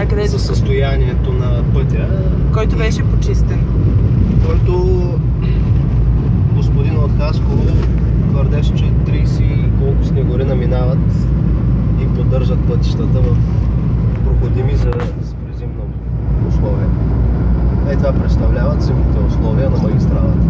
за състоянието на пътя. Който беше почистен. Който господин от Хасково твърдеше, че 30 и колко снегори наминават и поддържат пътищата в проходими за зимно условие. Това представляват зимните условия на магистралата.